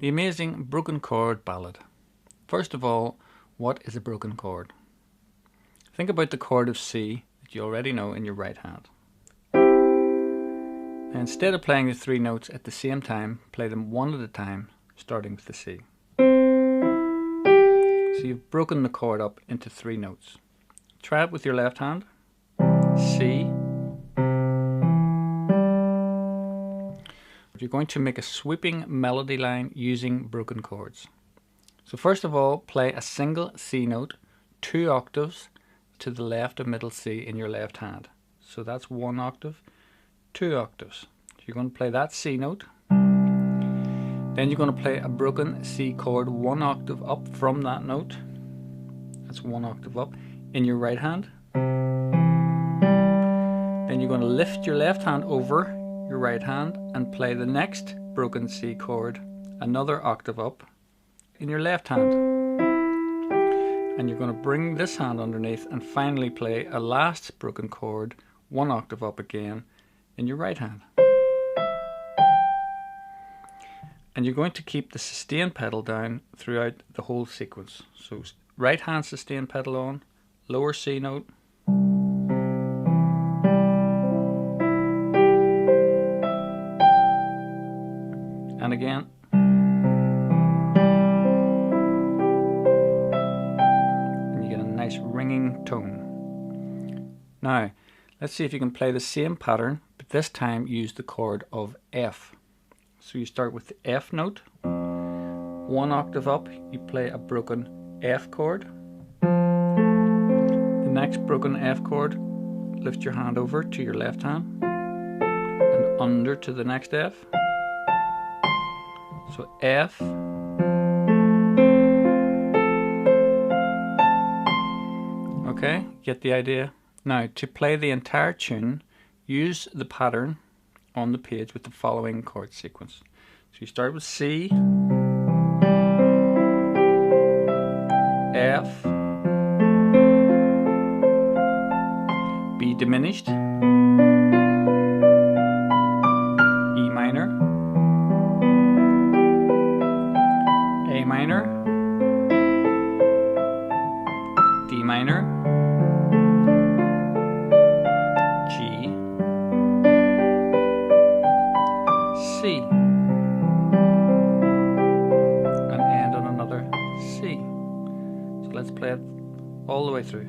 The amazing broken chord ballad. First of all, what is a broken chord? Think about the chord of C that you already know in your right hand. Now, instead of playing the three notes at the same time, play them one at a time, starting with the C. So you've broken the chord up into three notes. Try it with your left hand. C. You're going to make a sweeping melody line using broken chords. So first of all, play a single C note 2 octaves to the left of middle C in your left hand. So that's 1 octave, 2 octaves. So you're going to play that C note. Then you're going to play a broken C chord 1 octave up from that note. That's 1 octave up in your right hand. Then you're going to lift your left hand over your right hand and play the next broken C chord another octave up in your left hand. And you're going to bring this hand underneath and finally play a last broken chord 1 octave up again in your right hand. And you're going to keep the sustain pedal down throughout the whole sequence. So right hand sustain pedal on, lower C note, and again, and you get a nice ringing tone. Now let's see if you can play the same pattern, but this time use the chord of F. So you start with the F note, 1 octave up, you play a broken F chord. The next broken F chord, lift your hand over to your left hand and under to the next F. So F, okay, get the idea? Now to play the entire tune, use the pattern on the page with the following chord sequence. So you start with C, F, B diminished, E minor, A minor, D minor, G, C, and end on another C. So let's play it all the way through.